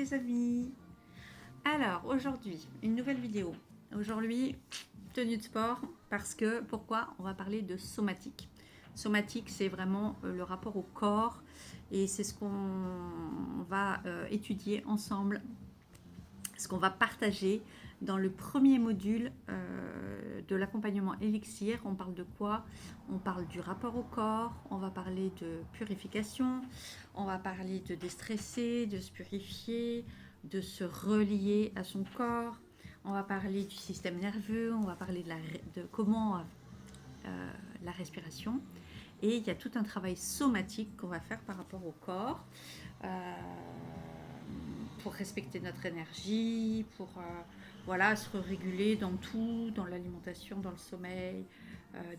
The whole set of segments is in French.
les amis. Alors aujourd'hui, une nouvelle vidéo. Aujourd'hui, tenue de sport parce que pourquoi on va parler de somatique. Somatique, c'est vraiment le rapport au corps et c'est ce qu'on va étudier ensemble, ce qu'on va partager dans le premier module de l'accompagnement Elixir. On parle de quoi? On parle du rapport au corps, on va parler de purification, on va parler de déstresser, de se purifier, de se relier à son corps, on va parler du système nerveux, on va parler de comment la respiration. Et il y a tout un travail somatique qu'on va faire par rapport au corps pour respecter notre énergie, pour voilà, se réguler dans tout, dans l'alimentation, dans le sommeil,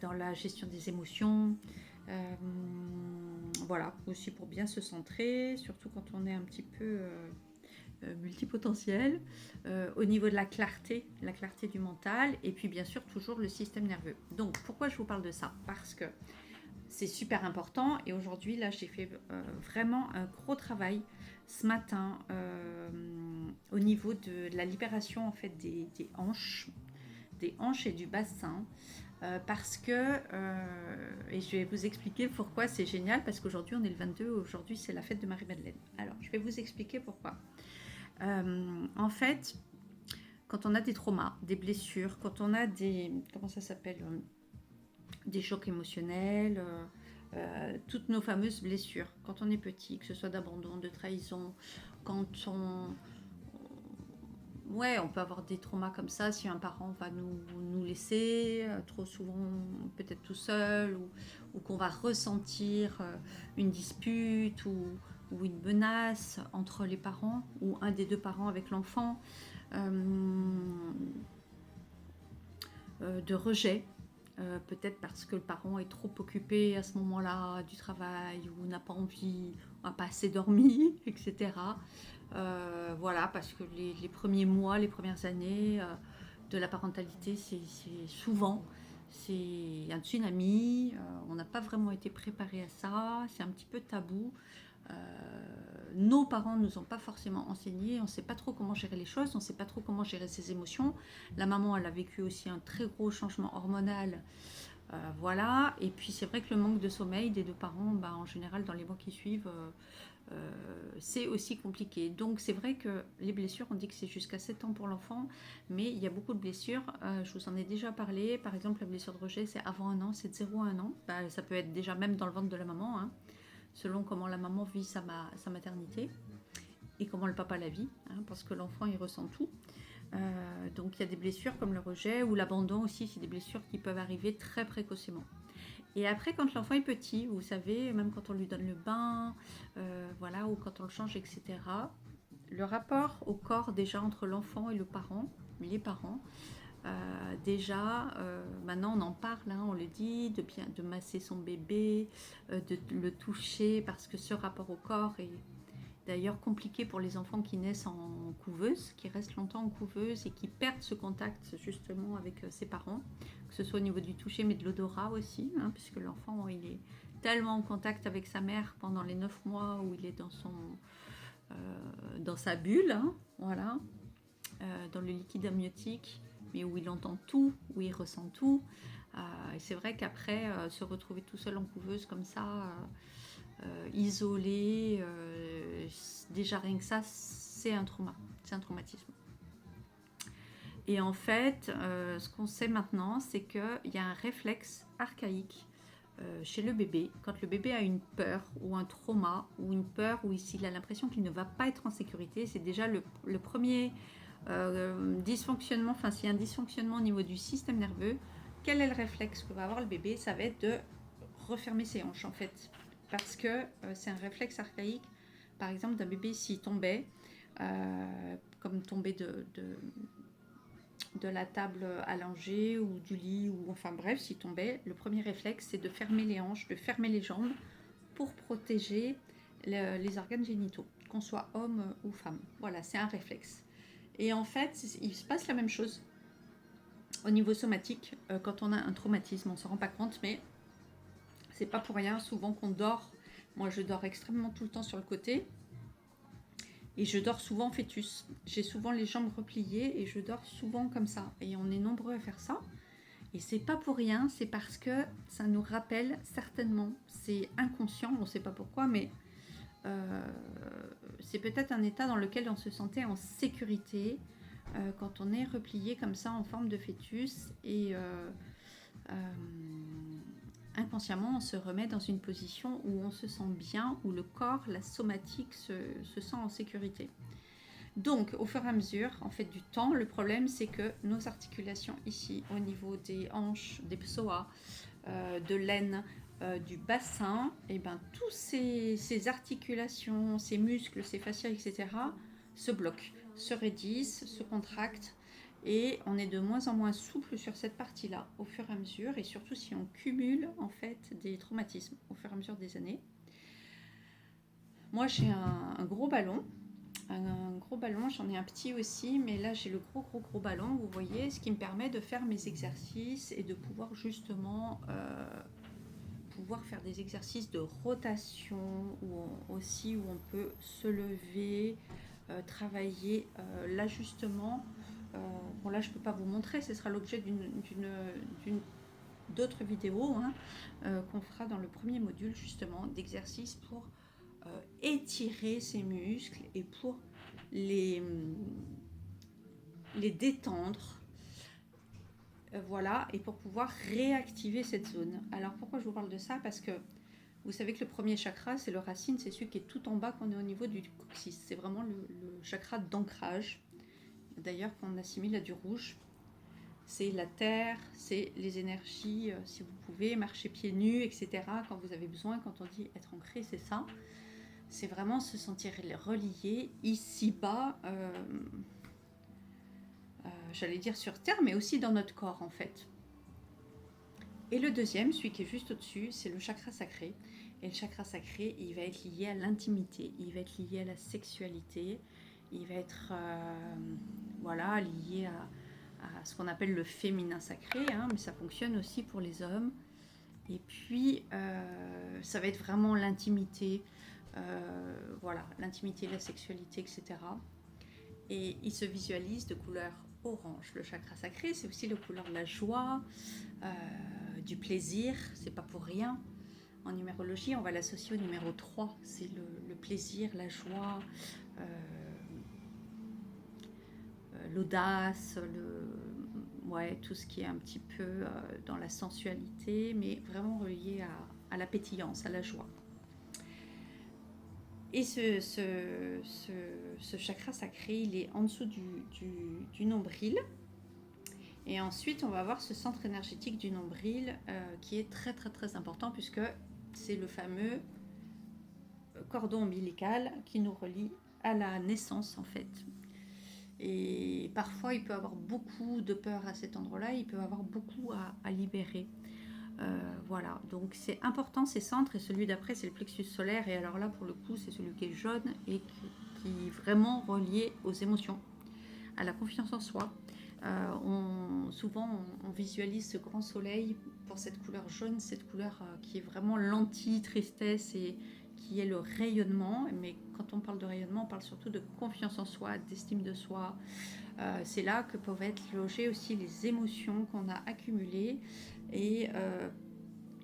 dans la gestion des émotions. Voilà, aussi pour bien se centrer, surtout quand on est un petit peu multipotentiel, au niveau de la clarté du mental, et puis bien sûr toujours le système nerveux. Donc pourquoi je vous parle de ça? Parce que c'est super important et aujourd'hui là j'ai fait vraiment un gros travail ce matin au niveau de la libération en fait des hanches et du bassin parce que et je vais vous expliquer pourquoi c'est génial, parce qu'aujourd'hui on est le 22, aujourd'hui c'est la fête de Marie-Madeleine. Alors je vais vous expliquer pourquoi. En fait, quand on a des traumas, des blessures, quand on a des, comment ça s'appelle, des chocs émotionnels, toutes nos fameuses blessures, quand on est petit, que ce soit d'abandon, de trahison, quand ouais, on peut avoir des traumas comme ça si un parent va nous laisser trop souvent, peut-être tout seul, ou qu'on va ressentir une dispute ou une menace entre les parents ou un des deux parents avec l'enfant, de rejet. Peut-être parce que le parent est trop occupé à ce moment-là du travail, ou n'a pas envie, ou n'a pas assez dormi, etc. Voilà, parce que les premiers mois, les premières années de la parentalité, c'est souvent c'est un tsunami. On n'a pas vraiment été préparé à ça, c'est un petit peu tabou. Euh, nos parents ne nous ont pas forcément enseigné, on ne sait pas trop comment gérer les choses, on ne sait pas trop comment gérer ses émotions. La maman, elle a vécu aussi un très gros changement hormonal. Voilà, et puis c'est vrai que le manque de sommeil des deux parents, bah, en général dans les mois qui suivent, c'est aussi compliqué. Donc c'est vrai que les blessures, on dit que c'est jusqu'à 7 ans pour l'enfant, mais il y a beaucoup de blessures. Je vous en ai déjà parlé. Par exemple, la blessure de rejet, c'est avant 1 an, c'est de 0 à 1 an. Bah, ça peut être déjà même dans le ventre de la maman, hein, selon comment la maman vit sa maternité et comment le papa la vit, hein, parce que l'enfant, il ressent tout. Donc il y a des blessures comme le rejet ou l'abandon aussi, c'est des blessures qui peuvent arriver très précocement. Et après, quand l'enfant est petit, vous savez, même quand on lui donne le bain, voilà, ou quand on le change, etc., le rapport au corps déjà entre l'enfant et le parent, les parents, déjà, maintenant on en parle, hein, on le dit, de masser son bébé, de le toucher, parce que ce rapport au corps est d'ailleurs compliqué pour les enfants qui naissent en couveuse, qui restent longtemps en couveuse et qui perdent ce contact justement avec ses parents, que ce soit au niveau du toucher mais de l'odorat aussi, hein, puisque l'enfant il est tellement en contact avec sa mère pendant les 9 mois où il est dans sa bulle, hein, voilà, dans le liquide amniotique, mais où il entend tout, où il ressent tout. Et c'est vrai qu'après, se retrouver tout seul en couveuse comme ça, isolé, déjà rien que ça, c'est un trauma, c'est un traumatisme. Et en fait, ce qu'on sait maintenant, c'est qu'il y a un réflexe archaïque chez le bébé, quand le bébé a une peur ou un trauma ou une peur où il a l'impression qu'il ne va pas être en sécurité, c'est déjà le premier dysfonctionnement, enfin s'il y a un dysfonctionnement au niveau du système nerveux, quel est le réflexe que va avoir le bébé? Ça va être de refermer ses hanches en fait, parce que c'est un réflexe archaïque, par exemple d'un bébé s'il tombait, comme tomber de la table allongée ou du lit, ou enfin bref, s'il tombait, le premier réflexe c'est de fermer les hanches, de fermer les jambes pour protéger les organes génitaux, qu'on soit homme ou femme. Voilà, c'est un réflexe. Et en fait, il se passe la même chose au niveau somatique. Quand on a un traumatisme, on ne s'en rend pas compte, mais c'est pas pour rien souvent qu'on dort. Moi, je dors extrêmement tout le temps sur le côté. Et je dors souvent fœtus. J'ai souvent les jambes repliées et je dors souvent comme ça. Et on est nombreux à faire ça. Et c'est pas pour rien, c'est parce que ça nous rappelle certainement, c'est inconscient, on ne sait pas pourquoi, mais euh, c'est peut-être un état dans lequel on se sentait en sécurité quand on est replié comme ça en forme de fœtus et euh, inconsciemment on se remet dans une position où on se sent bien, où le corps, la somatique se sent en sécurité. Donc, au fur et à mesure, en fait, du temps, le problème, c'est que nos articulations ici, au niveau des hanches, des psoas, de l'aine, du bassin, et ben, tous ces articulations, ces muscles, ces fascias, etc., se bloquent, se raidissent, se contractent, et on est de moins en moins souple sur cette partie-là, au fur et à mesure, et surtout si on cumule, en fait, des traumatismes au fur et à mesure des années. Moi, j'ai un gros ballon, j'en ai un petit aussi, mais là j'ai le gros ballon, vous voyez, ce qui me permet de faire mes exercices et de pouvoir justement pouvoir faire des exercices de rotation aussi où on peut se lever, travailler l'ajustement. Bon là je peux pas vous montrer, ce sera l'objet d'autres vidéos hein, qu'on fera dans le premier module justement d'exercices pour étirer ses muscles et pour les, les détendre, voilà, et pour pouvoir réactiver cette zone. Alors pourquoi je vous parle de ça? Parce que vous savez que le premier chakra, c'est le racine, c'est celui qui est tout en bas, qu'on est au niveau du coccyx. C'est vraiment le chakra d'ancrage, d'ailleurs qu'on assimile à du rouge. C'est la terre, c'est les énergies, si vous pouvez, marcher pieds nus, etc. Quand vous avez besoin, quand on dit être ancré, c'est ça. C'est vraiment se sentir relié ici-bas, j'allais dire sur Terre, mais aussi dans notre corps en fait. Et le deuxième, celui qui est juste au-dessus, c'est le chakra sacré. Et le chakra sacré, il va être lié à l'intimité, il va être lié à la sexualité, il va être voilà, lié à ce qu'on appelle le féminin sacré, hein, mais ça fonctionne aussi pour les hommes. Et puis, ça va être vraiment l'intimité, voilà, l'intimité, la sexualité, etc. Et il se visualise de couleur orange. Le chakra sacré, c'est aussi la couleur de la joie, du plaisir, c'est pas pour rien. En numérologie, on va l'associer au numéro 3, c'est le plaisir, la joie, l'audace, ouais, tout ce qui est un petit peu dans la sensualité, mais vraiment relié à la pétillance, à la joie. Et ce chakra sacré, il est en dessous du nombril. Et ensuite, on va avoir ce centre énergétique du nombril qui est très très très important puisque c'est le fameux cordon ombilical qui nous relie à la naissance en fait. Et parfois, il peut y avoir beaucoup de peur à cet endroit-là, il peut y avoir beaucoup à libérer. Voilà, donc c'est important ces centres, et celui d'après c'est le plexus solaire, et alors là pour le coup c'est celui qui est jaune et qui est vraiment relié aux émotions, à la confiance en soi. Souvent on visualise ce grand soleil pour cette couleur jaune, cette couleur qui est vraiment l'anti-tristesse et qui est le rayonnement, mais quand on parle de rayonnement on parle surtout de confiance en soi, d'estime de soi. C'est là que peuvent être logées aussi les émotions qu'on a accumulées et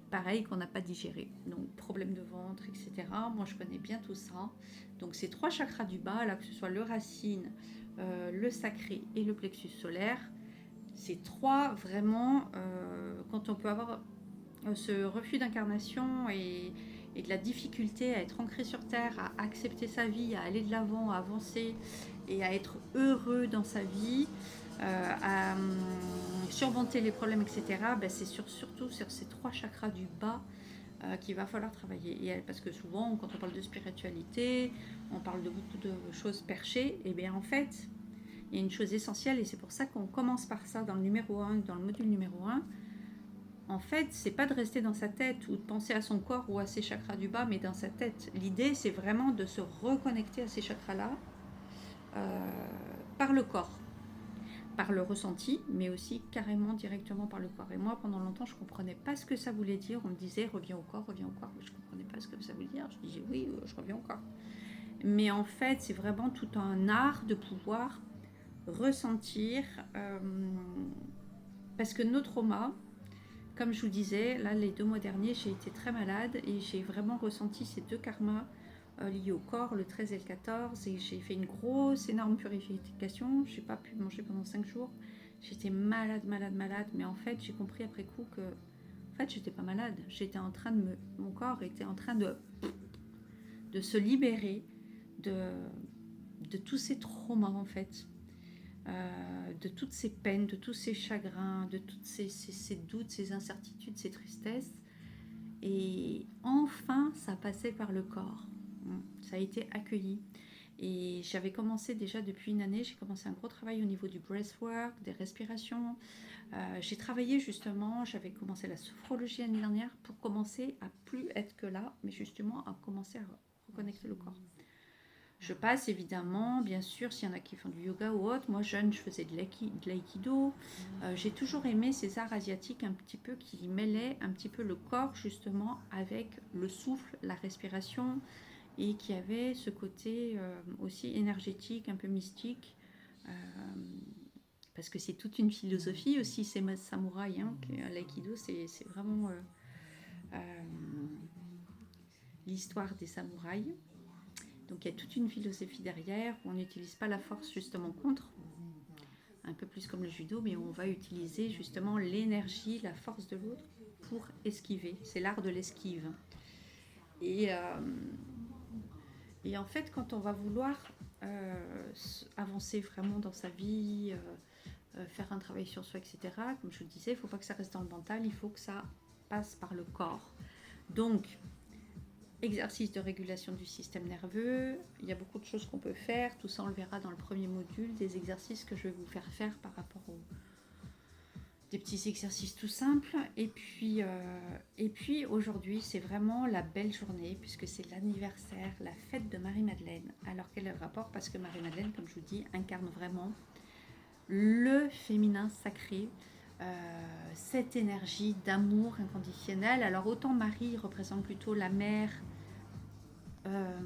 pareil qu'on n'a pas digéré, donc problème de ventre, etc. Moi je connais bien tout ça. Donc ces 3 chakras du bas, là, que ce soit le racine, le sacré et le plexus solaire, ces 3 vraiment, quand on peut avoir ce refus d'incarnation et de la difficulté à être ancré sur terre, à accepter sa vie, à aller de l'avant, à avancer et à être heureux dans sa vie, à surmonter les problèmes, etc., ben c'est surtout sur ces 3 chakras du bas qu'il va falloir travailler. Parce que souvent, quand on parle de spiritualité, on parle de beaucoup de choses perchées, et bien en fait, il y a une chose essentielle, et c'est pour ça qu'on commence par ça dans le numéro 1, dans le module numéro 1. En fait, c'est pas de rester dans sa tête ou de penser à son corps ou à ses chakras du bas, mais dans sa tête. L'idée, c'est vraiment de se reconnecter à ces chakras-là par le corps, par le ressenti, mais aussi carrément directement par le corps. Et moi, pendant longtemps, je ne comprenais pas ce que ça voulait dire. On me disait, reviens au corps, mais je ne comprenais pas ce que ça voulait dire. Je disais, oui, je reviens au corps. Mais en fait, c'est vraiment tout un art de pouvoir ressentir, parce que nos traumas, comme je vous disais, là, les 2 mois derniers, j'ai été très malade et j'ai vraiment ressenti ces 2 karmas liés au corps, le 13 et le 14. Et j'ai fait une grosse, énorme purification. Je n'ai pas pu manger pendant 5 jours. J'étais malade, malade, malade. Mais en fait, j'ai compris après coup que, en fait, j'étais pas malade. J'étais en train de mon corps était en train de se libérer de tous ces traumas, en fait. De toutes ces peines, de tous ces chagrins, de toutes ces doutes, ces incertitudes, ces tristesses. Et enfin, ça passait par le corps. Ça a été accueilli. Et j'avais commencé déjà depuis une année, j'ai commencé un gros travail au niveau du breathwork, des respirations. J'ai travaillé justement, j'avais commencé la sophrologie l'année dernière pour commencer à plus être que là, mais justement à commencer à reconnecter le corps. Je passe évidemment, bien sûr, s'il y en a qui font du yoga ou autre. Moi, jeune, je faisais de l'aïkido. J'ai toujours aimé ces arts asiatiques un petit peu qui mêlaient un petit peu le corps justement avec le souffle, la respiration et qui avait ce côté aussi énergétique, un peu mystique. euh, Parce que c'est toute une philosophie aussi, ces samouraïs. Hein, l'aïkido, c'est vraiment euh, l'histoire des samouraïs. Donc il y a toute une philosophie derrière où on n'utilise pas la force justement contre, un peu plus comme le judo, mais on va utiliser justement l'énergie, la force de l'autre pour esquiver. C'est l'art de l'esquive. Et, euh, et en fait, quand on va vouloir avancer vraiment dans sa vie, faire un travail sur soi, etc., comme je vous le disais, il ne faut pas que ça reste dans le mental, il faut que ça passe par le corps. Donc, exercice de régulation du système nerveux, il y a beaucoup de choses qu'on peut faire, tout ça on le verra dans le premier module, des exercices que je vais vous faire par rapport aux des petits exercices tout simples. Et puis aujourd'hui c'est vraiment la belle journée puisque c'est l'anniversaire, la fête de Marie-Madeleine. Alors quel est le rapport? Parce que Marie-Madeleine, comme je vous dis, incarne vraiment le féminin sacré, cette énergie d'amour inconditionnel. Alors autant Marie représente plutôt la mère, euh,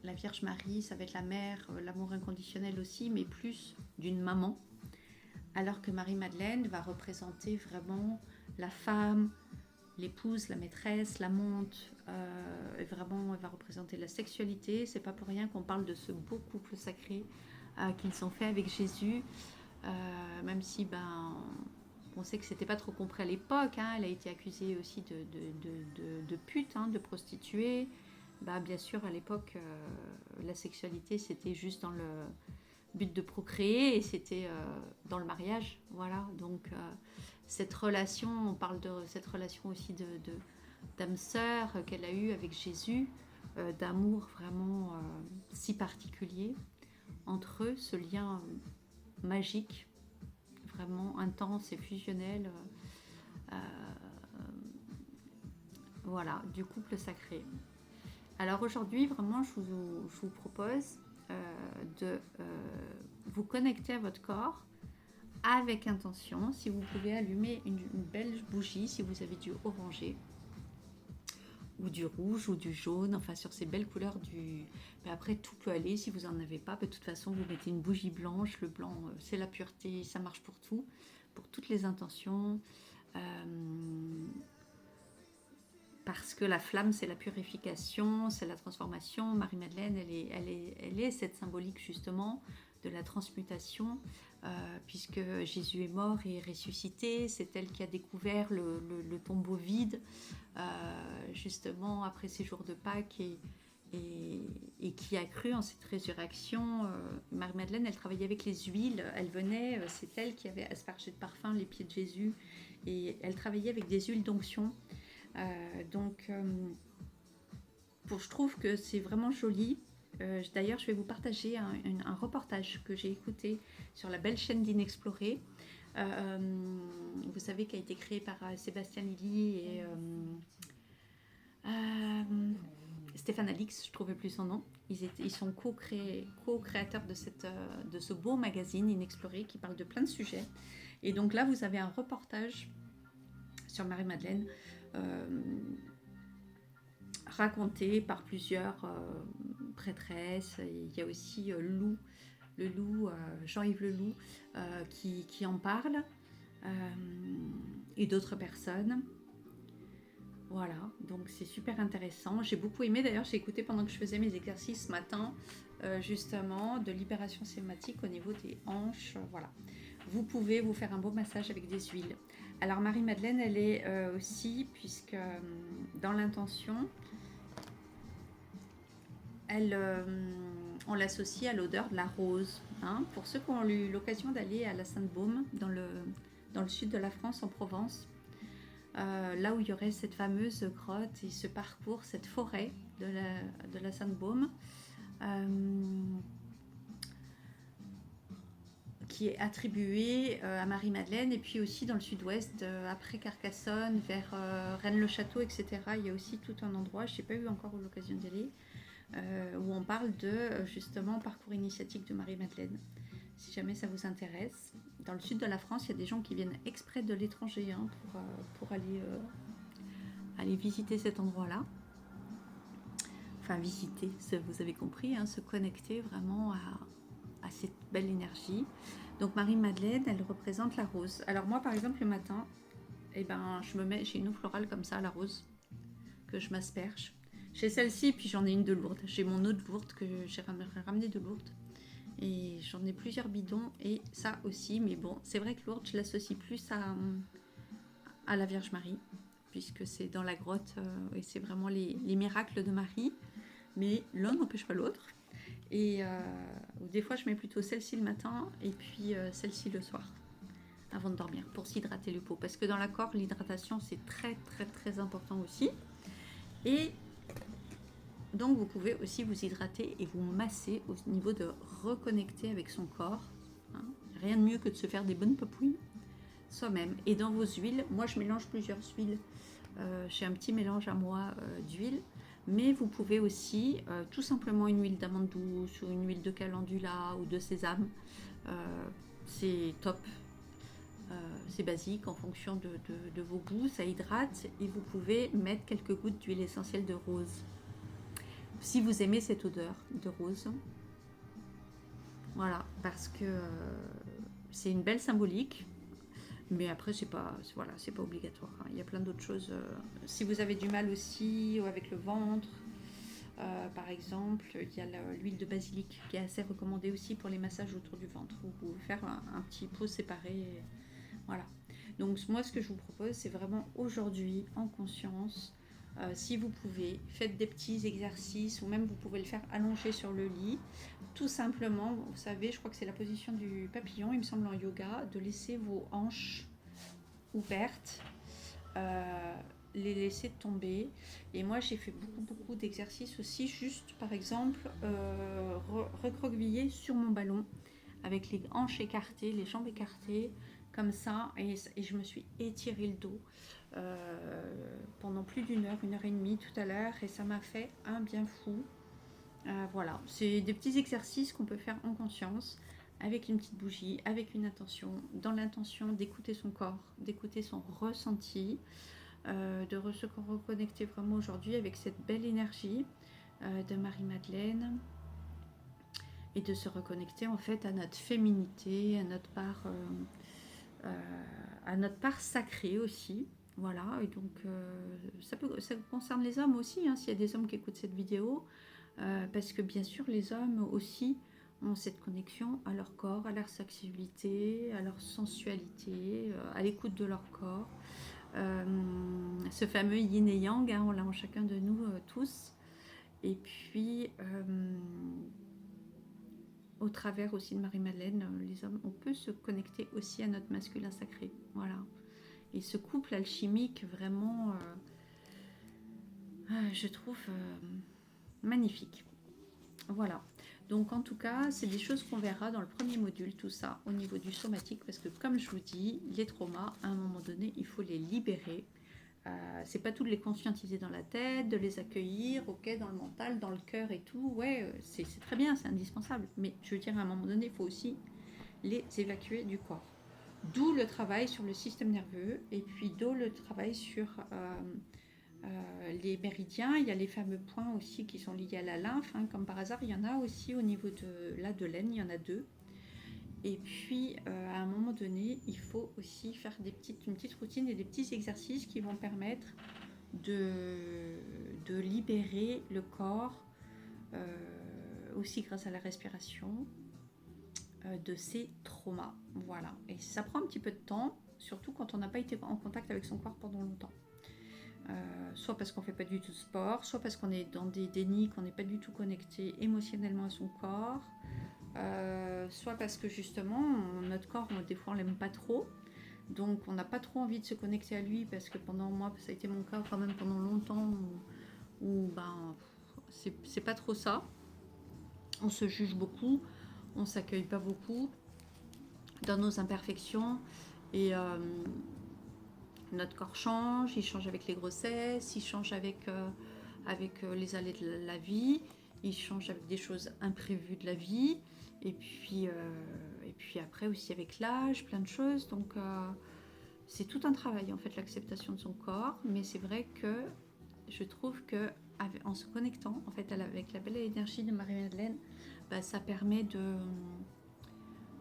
la Vierge Marie, ça va être la mère, l'amour inconditionnel aussi, mais plus d'une maman. Alors que Marie-Madeleine va représenter vraiment la femme, l'épouse, la maîtresse, l'amante, vraiment elle va représenter la sexualité. C'est pas pour rien qu'on parle de ce beau couple sacré qu'ils ont fait avec Jésus, même si on sait que c'était pas trop compris à l'époque. Hein. Elle a été accusée aussi de pute, hein, de prostituée. Bien sûr, à l'époque, la sexualité c'était juste dans le but de procréer et c'était dans le mariage. Voilà, donc cette relation, on parle de cette relation aussi d'âme sœur qu'elle a eue avec Jésus, d'amour vraiment si particulier entre eux, ce lien magique, vraiment intense et fusionnel. Euh, voilà, du couple sacré. Alors aujourd'hui, vraiment, je vous propose de vous connecter à votre corps avec intention. Si vous pouvez allumer une belle bougie, si vous avez du orangé ou du rouge ou du jaune, enfin sur ces belles couleurs du... Mais après tout peut aller, si vous n'en avez pas, de toute façon vous mettez une bougie blanche, le blanc c'est la pureté, ça marche pour tout, pour toutes les intentions, parce que la flamme c'est la purification, c'est la transformation. Marie-Madeleine elle est cette symbolique justement de la transmutation, puisque Jésus est mort et est ressuscité, c'est elle qui a découvert le tombeau vide, justement après ces jours de Pâques et qui a cru en cette résurrection. Marie-Madeleine, elle travaillait avec les huiles, elle venait, c'est elle qui avait aspergé de parfum les pieds de Jésus et elle travaillait avec des huiles d'onction. Je trouve que c'est vraiment joli. D'ailleurs, je vais vous partager un reportage que j'ai écouté sur la belle chaîne d'Inexploré. Vous savez, qui a été créé par Sébastien Lilly et Stéphane Alix, je ne trouvais plus son nom. Ils sont co-créateurs de ce beau magazine Inexploré qui parle de plein de sujets. Et donc là, vous avez un reportage sur Marie-Madeleine. raconté par plusieurs prêtresses. Et il y a aussi le loup, Jean-Yves Le Loup, qui en parle, et d'autres personnes. Voilà, donc c'est super intéressant. J'ai beaucoup aimé, d'ailleurs, j'ai écouté pendant que je faisais mes exercices ce matin, justement, de libération somatique au niveau des hanches. Voilà. Vous pouvez vous faire un beau massage avec des huiles. Alors, Marie-Madeleine, elle est aussi, puisque dans l'intention, on l'associe à l'odeur de la rose. Hein. Pour ceux qui ont eu l'occasion d'aller à la Sainte-Baume, dans le sud de la France, en Provence, là où il y aurait cette fameuse grotte et ce parcours, cette forêt de la Sainte-Baume, qui est attribuée à Marie-Madeleine, et puis aussi dans le sud-ouest, après Carcassonne, vers Rennes-le-Château, etc. Il y a aussi tout un endroit, je n'ai pas eu encore l'occasion d'y aller, où on parle de justement parcours initiatique de Marie-Madeleine. Si jamais ça vous intéresse. Dans le sud de la France, il y a des gens qui viennent exprès de l'étranger, hein, pour aller visiter cet endroit-là. Enfin, visiter, vous avez compris, hein, se connecter vraiment à cette belle énergie. Donc Marie-Madeleine, elle représente la rose. Alors moi, par exemple, le matin, j'ai une eau florale comme ça, la rose, que je m'asperge. J'ai celle-ci, puis j'en ai une de Lourdes. J'ai mon eau de Lourdes que j'ai ramenée de Lourdes. Et j'en ai plusieurs bidons, et ça aussi. Mais bon, c'est vrai que Lourdes, je l'associe plus à la Vierge Marie, puisque c'est dans la grotte, et c'est vraiment les miracles de Marie. Mais l'un n'empêche pas l'autre. Et des fois, je mets plutôt celle-ci le matin, et puis celle-ci le soir, avant de dormir, pour s'hydrater le peau. Parce que dans l'accord, l'hydratation, c'est très, très, très important aussi. Et donc, vous pouvez aussi vous hydrater et vous masser au niveau de reconnecter avec son corps. Hein. Rien de mieux que de se faire des bonnes papouilles soi-même. Et dans vos huiles, moi, je mélange plusieurs huiles. J'ai un petit mélange à moi d'huile. Mais vous pouvez aussi tout simplement une huile d'amande douce ou une huile de calendula ou de sésame. C'est top. C'est basique en fonction de vos goûts. Ça hydrate, et vous pouvez mettre quelques gouttes d'huile essentielle de rose. Si vous aimez cette odeur de rose. Voilà, parce que c'est une belle symbolique. Mais après, c'est pas obligatoire. Hein. Il y a plein d'autres choses. Si vous avez du mal aussi avec le ventre, par exemple, il y a l'huile de basilic qui est assez recommandée aussi pour les massages autour du ventre. Vous pouvez faire un petit pot séparé. Voilà. Donc moi, ce que je vous propose, c'est vraiment aujourd'hui, en conscience, si vous pouvez, faites des petits exercices, ou même vous pouvez le faire allongé sur le lit. Tout simplement, vous savez, je crois que c'est la position du papillon, il me semble, en yoga, de laisser vos hanches ouvertes, les laisser tomber. Et moi, j'ai fait beaucoup d'exercices aussi, juste par exemple, recroqueviller sur mon ballon, avec les hanches écartées, les jambes écartées, comme ça, et je me suis étiré le dos pendant plus d'une heure et demie tout à l'heure, et ça m'a fait un bien fou. Voilà, c'est des petits exercices qu'on peut faire en conscience, avec une petite bougie, avec une intention, dans l'intention d'écouter son corps, d'écouter son ressenti, de se reconnecter vraiment aujourd'hui avec cette belle énergie de Marie-Madeleine, et de se reconnecter en fait à notre féminité, à notre part sacrée aussi. Voilà, et donc ça concerne les hommes aussi, hein, s'il y a des hommes qui écoutent cette vidéo, parce que bien sûr les hommes aussi ont cette connexion à leur corps, à leur sexualité, à leur sensualité, à l'écoute de leur corps. Ce fameux yin et yang, hein, on l'a en chacun de nous tous. Et puis au travers aussi de Marie-Madeleine, les hommes, on peut se connecter aussi à notre masculin sacré. Voilà. Et ce couple alchimique, vraiment, je trouve magnifique. Voilà. Donc en tout cas, c'est des choses qu'on verra dans le premier module, tout ça, au niveau du somatique, parce que comme je vous dis, les traumas, à un moment donné, il faut les libérer. C'est pas tout de les conscientiser dans la tête, de les accueillir, ok, dans le mental, dans le cœur et tout, ouais, c'est très bien, c'est indispensable. Mais je veux dire, à un moment donné, il faut aussi les évacuer du corps. D'où le travail sur le système nerveux, et puis d'où le travail sur les méridiens, il y a les fameux points aussi qui sont liés à la lymphe, hein, comme par hasard, il y en a aussi au niveau de l'aine, il y en a deux. Et puis, à un moment donné, il faut aussi faire une petite routine et des petits exercices qui vont permettre de libérer le corps, aussi grâce à la respiration, de ces traumas. Voilà. Et ça prend un petit peu de temps, surtout quand on n'a pas été en contact avec son corps pendant longtemps. Soit parce qu'on ne fait pas du tout de sport, soit parce qu'on est dans des dénis, qu'on n'est pas du tout connecté émotionnellement à son corps, soit parce que justement notre corps, des fois on l'aime pas trop, donc on n'a pas trop envie de se connecter à lui, parce que pendant moi, ça a été mon cas quand même pendant longtemps, où ben c'est pas trop ça, on se juge beaucoup, on s'accueille pas beaucoup dans nos imperfections, et notre corps change, il change avec les grossesses, il change avec les allées de la vie, il change avec des choses imprévues de la vie, et puis après aussi avec l'âge, plein de choses. Donc c'est tout un travail en fait, l'acceptation de son corps, mais c'est vrai que je trouve que en se connectant en fait avec la belle énergie de Marie-Madeleine, bah, ça permet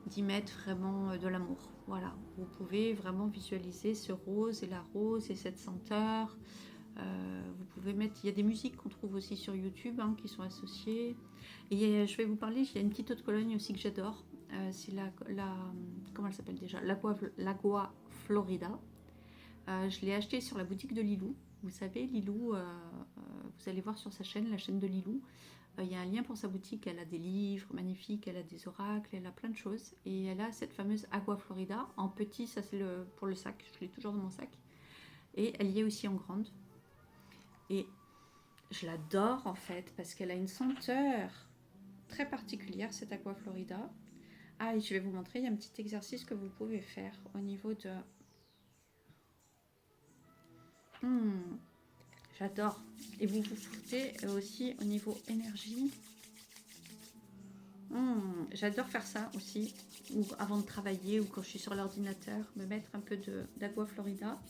d'y mettre vraiment de l'amour. Voilà, vous pouvez vraiment visualiser ce rose et la rose et cette senteur. Vous pouvez mettre, il y a des musiques qu'on trouve aussi sur YouTube, hein, qui sont associées. Et je vais vous parler, il y a une petite eau de Cologne aussi que j'adore. C'est comment elle s'appelle déjà, l'Agua Florida. Je l'ai achetée sur la boutique de Lilou. Vous savez, Lilou, vous allez voir sur sa chaîne, la chaîne de Lilou, il y a un lien pour sa boutique. Elle a des livres magnifiques, elle a des oracles, elle a plein de choses. Et elle a cette fameuse Agua Florida en petit, ça c'est pour le sac, je l'ai toujours dans mon sac. Et elle y est aussi en grande. Et je l'adore en fait, parce qu'elle a une senteur très particulière, cette Agua Florida. Ah, et je vais vous montrer, il y a un petit exercice que vous pouvez faire au niveau de... J'adore. Et vous vous foutez aussi au niveau énergie. J'adore faire ça aussi, ou avant de travailler, ou quand je suis sur l'ordinateur, me mettre un peu d'Agua Florida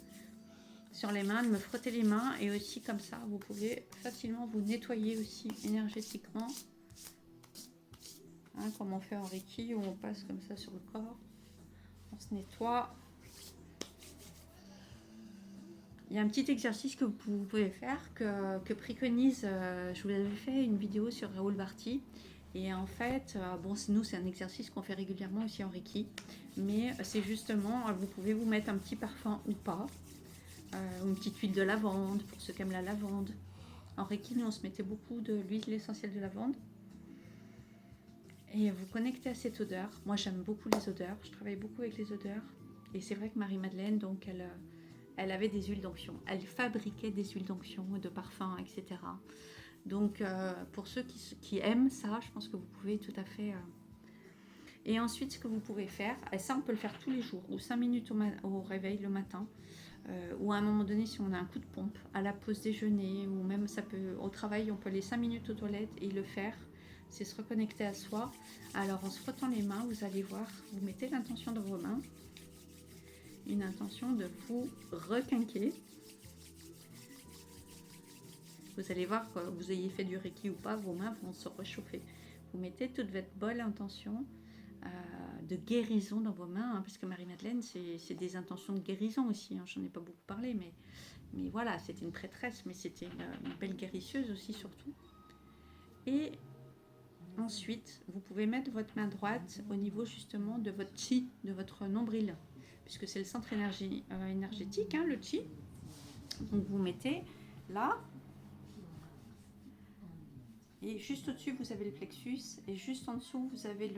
sur les mains, de me frotter les mains, et aussi comme ça, vous pouvez facilement vous nettoyer aussi énergétiquement. Hein, comme on fait en Reiki, où on passe comme ça sur le corps, on se nettoie. Il y a un petit exercice que vous pouvez faire, que préconise, je vous avais fait une vidéo sur Raoul Barty, et en fait, bon, nous c'est un exercice qu'on fait régulièrement aussi en Reiki, mais c'est justement, vous pouvez vous mettre un petit parfum ou pas, une petite huile de lavande, pour ceux qui aiment la lavande. En Reiki, nous on se mettait beaucoup de l'huile essentielle de lavande, et vous connectez à cette odeur. Moi j'aime beaucoup les odeurs, je travaille beaucoup avec les odeurs, et c'est vrai que Marie-Madeleine, donc elle avait des huiles d'onction, elle fabriquait des huiles d'onction, de parfums, etc. Donc pour ceux qui aiment ça, je pense que vous pouvez tout à fait... Et ensuite, ce que vous pouvez faire, et ça on peut le faire tous les jours, ou 5 minutes au réveil le matin, ou à un moment donné si on a un coup de pompe, à la pause déjeuner, ou même ça peut au travail, on peut aller 5 minutes aux toilettes et le faire. C'est se reconnecter à soi. Alors en se frottant les mains, vous allez voir, vous mettez l'intention dans vos mains, une intention de vous requinquer. Vous allez voir, que vous ayez fait du Reiki ou pas, vos mains vont se réchauffer. Vous mettez toute votre bonne intention de guérison dans vos mains, hein, parce que Marie-Madeleine, c'est des intentions de guérison aussi. Hein, j'en ai pas beaucoup parlé, mais voilà, c'était une prêtresse, mais c'était une belle guérisseuse aussi, surtout. Et ensuite, vous pouvez mettre votre main droite au niveau justement de votre chi, de votre nombril, puisque c'est le centre énergétique, hein, le chi. Donc vous mettez là, et juste au-dessus vous avez le plexus, et juste en dessous vous avez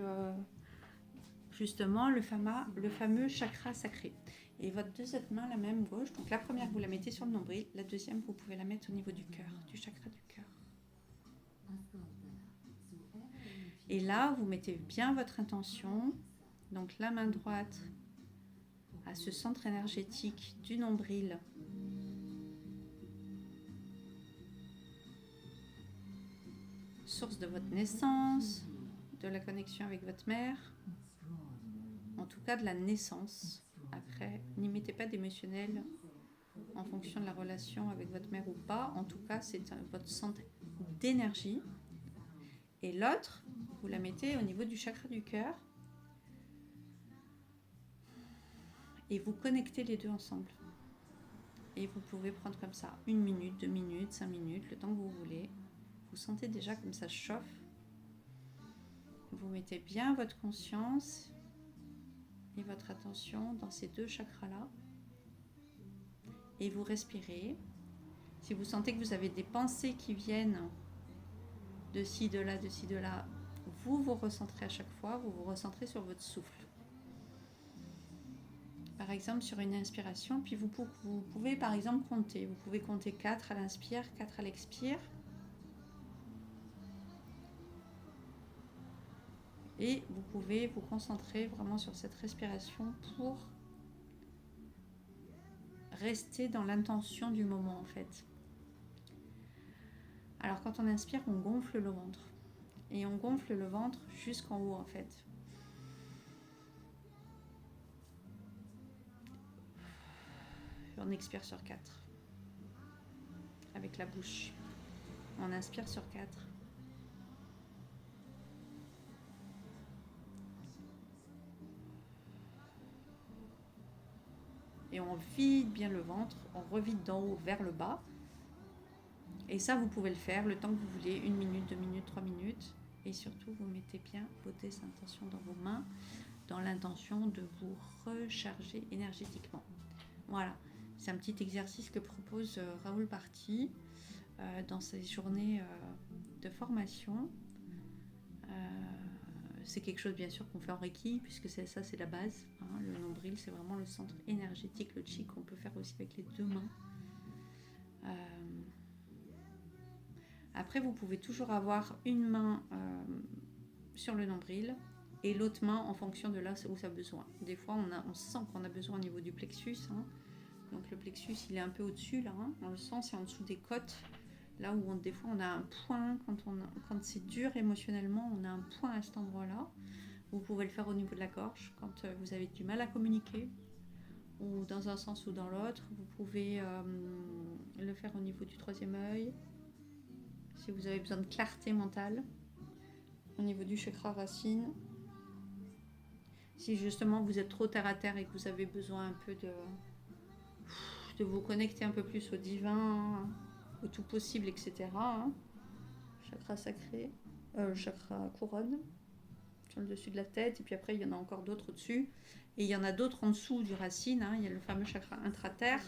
justement le fameux chakra sacré. Et votre deuxième main, la même gauche, donc la première vous la mettez sur le nombril, la deuxième vous pouvez la mettre au niveau du cœur, du chakra du cœur. Et là vous mettez bien votre intention, donc la main droite à ce centre énergétique du nombril, source de votre naissance, de la connexion avec votre mère, en tout cas de la naissance. Après, n'y mettez pas d'émotionnel, en fonction de la relation avec votre mère ou pas. En tout cas, c'est votre centre d'énergie. Et l'autre, vous la mettez au niveau du chakra du cœur. Et vous connectez les deux ensemble. Et vous pouvez prendre comme ça 1 minute, 2 minutes, 5 minutes, le temps que vous voulez. Vous sentez déjà comme ça chauffe. Vous mettez bien votre conscience et votre attention dans ces deux chakras-là. Et vous respirez. Si vous sentez que vous avez des pensées qui viennent de ci, de là, vous vous recentrez à chaque fois, vous vous recentrez sur votre souffle. Par exemple, sur une inspiration, puis vous pouvez par exemple compter. Vous pouvez compter 4 à l'inspire, 4 à l'expire. Et vous pouvez vous concentrer vraiment sur cette respiration pour rester dans l'intention du moment en fait. Alors quand on inspire, on gonfle le ventre. Et on gonfle le ventre jusqu'en haut en fait. On expire sur 4. Avec la bouche. On inspire sur 4. Et on vide bien le ventre, on revide d'en haut vers le bas. Et ça, vous pouvez le faire le temps que vous voulez, 1 minute, 2 minutes, 3 minutes. Et surtout, vous mettez bien vos intentions dans vos mains, dans l'intention de vous recharger énergétiquement. Voilà, c'est un petit exercice que propose Raoul Party dans ses journées de formation. C'est quelque chose bien sûr qu'on fait en Reiki, puisque c'est la base. Hein. Le nombril, c'est vraiment le centre énergétique, le chi qu'on peut faire aussi avec les deux mains. Après, vous pouvez toujours avoir une main sur le nombril et l'autre main en fonction de là où ça a besoin. Des fois, on sent qu'on a besoin au niveau du plexus. Hein. Donc le plexus, il est un peu au-dessus, là. Hein. On le sent, c'est en dessous des côtes. Là où des fois on a un point, quand c'est dur émotionnellement, on a un point à cet endroit-là. Vous pouvez le faire au niveau de la gorge, quand vous avez du mal à communiquer, ou dans un sens ou dans l'autre. Vous pouvez le faire au niveau du troisième œil, si vous avez besoin de clarté mentale, au niveau du chakra racine. Si justement vous êtes trop terre à terre et que vous avez besoin un peu de vous connecter un peu plus au divin, au tout possible, etc. Hein. Chakra sacré, chakra couronne, sur le dessus de la tête, et puis après il y en a encore d'autres au-dessus, et il y en a d'autres en dessous du racine. Hein. Il y a le fameux chakra intraterre,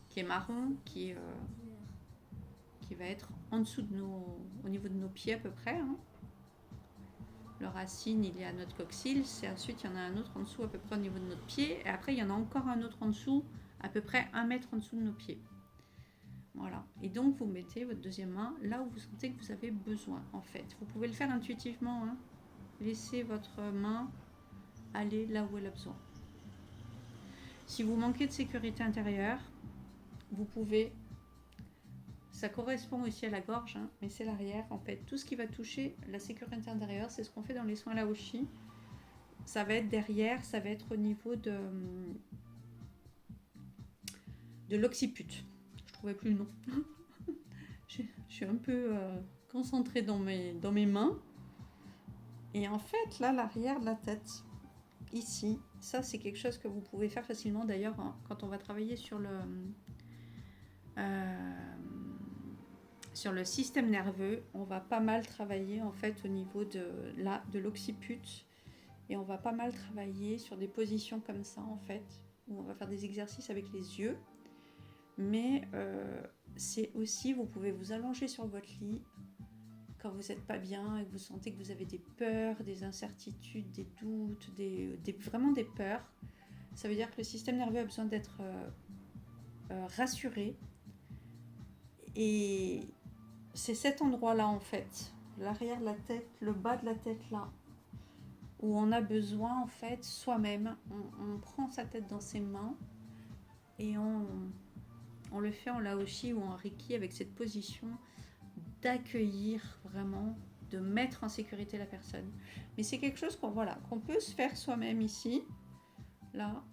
qui est marron, qui va être en dessous au niveau de nos pieds à peu près. Hein. Le racine, il est à notre coccyx, et ensuite il y en a un autre en dessous à peu près au niveau de notre pied, et après il y en a encore un autre en dessous, à peu près 1 mètre en dessous de nos pieds. Voilà. Et donc vous mettez votre deuxième main là où vous sentez que vous avez besoin en fait. Vous pouvez le faire intuitivement. Hein. Laissez votre main aller là où elle a besoin. Si vous manquez de sécurité intérieure, vous pouvez... Ça correspond aussi à la gorge, hein, mais c'est l'arrière en fait. Tout ce qui va toucher la sécurité intérieure, c'est ce qu'on fait dans les soins Laoshi. Ça va être derrière, ça va être au niveau de l'occiput. Je trouvais plus le nom. je suis un peu concentrée dans mes mains. Et en fait, là, l'arrière de la tête, ici, ça, c'est quelque chose que vous pouvez faire facilement. D'ailleurs, hein, quand on va travailler sur le système nerveux, on va pas mal travailler en fait au niveau de l'occiput. Et on va pas mal travailler sur des positions comme ça, en fait, où on va faire des exercices avec les yeux. Mais c'est aussi, vous pouvez vous allonger sur votre lit quand vous n'êtes pas bien et que vous sentez que vous avez des peurs, des incertitudes, des doutes, vraiment des peurs. Ça veut dire que le système nerveux a besoin d'être rassuré. Et c'est cet endroit-là, en fait, l'arrière de la tête, le bas de la tête là, où on a besoin, en fait, soi-même, on prend sa tête dans ses mains et on le fait en Laoshi ou en Reiki avec cette position d'accueillir vraiment, de mettre en sécurité la personne. Mais c'est quelque chose qu'on peut se faire soi-même ici, là,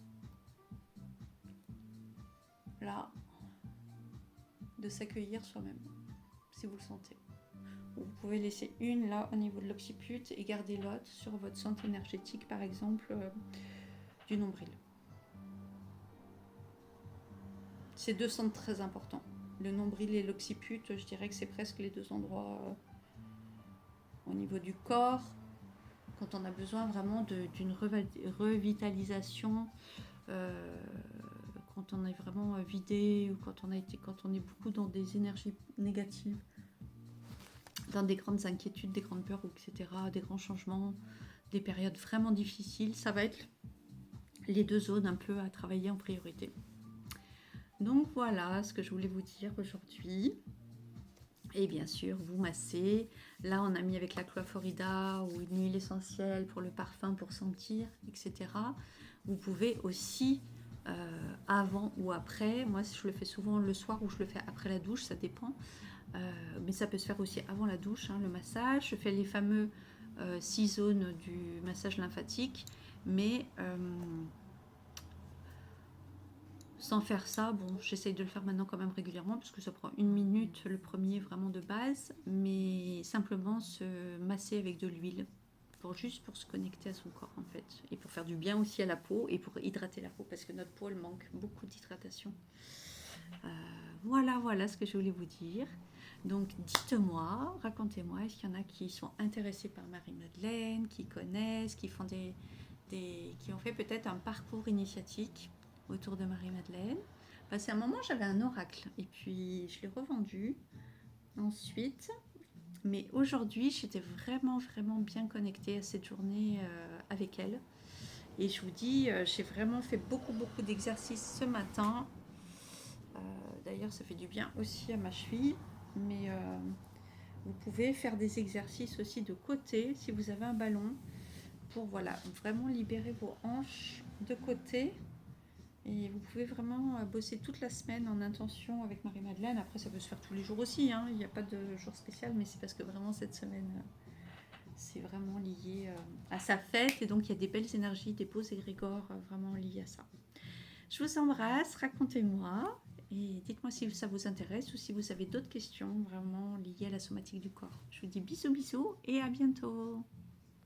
de s'accueillir soi-même, si vous le sentez. Vous pouvez laisser une là au niveau de l'occiput et garder l'autre sur votre centre énergétique, par exemple, du nombril. Ces deux centres très importants. Le nombril et l'occiput, je dirais que c'est presque les deux endroits au niveau du corps, quand on a besoin vraiment d'une revitalisation, quand on est vraiment vidé ou quand on est beaucoup dans des énergies négatives, dans des grandes inquiétudes, des grandes peurs, etc., des grands changements, des périodes vraiment difficiles, ça va être les deux zones un peu à travailler en priorité. Donc voilà ce que je voulais vous dire aujourd'hui. Et bien sûr, vous massez. Là, on a mis avec la Cloaforida ou une huile essentielle pour le parfum, pour sentir, etc. Vous pouvez aussi, avant ou après, moi je le fais souvent le soir ou je le fais après la douche, ça dépend. Mais ça peut se faire aussi avant la douche, le massage. Je fais les fameux 6 zones du massage lymphatique, mais sans faire ça, bon, j'essaye de le faire maintenant quand même régulièrement parce que ça prend 1 minute le premier vraiment de base, mais simplement se masser avec de l'huile juste pour se connecter à son corps en fait, et pour faire du bien aussi à la peau et pour hydrater la peau parce que notre peau elle manque beaucoup d'hydratation. Voilà ce que je voulais vous dire. Donc dites-moi, racontez-moi, est-ce qu'il y en a qui sont intéressés par Marie-Madeleine, qui connaissent, qui font qui ont fait peut-être un parcours initiatique autour de Marie-Madeleine. C'est un moment j'avais un oracle et puis je l'ai revendu ensuite. Mais aujourd'hui j'étais vraiment bien connectée à cette journée avec elle. Et je vous dis, j'ai vraiment fait beaucoup d'exercices ce matin. D'ailleurs ça fait du bien aussi à ma cheville. Mais vous pouvez faire des exercices aussi de côté si vous avez un ballon pour vraiment libérer vos hanches de côté. Et vous pouvez vraiment bosser toute la semaine en intention avec Marie-Madeleine. Après, ça peut se faire tous les jours aussi, il n'y a pas de jour spécial, mais c'est parce que vraiment cette semaine, c'est vraiment lié à sa fête. Et donc, il y a des belles énergies, des beaux égrégores vraiment liés à ça. Je vous embrasse, racontez-moi et dites-moi si ça vous intéresse ou si vous avez d'autres questions vraiment liées à la somatique du corps. Je vous dis bisous et à bientôt.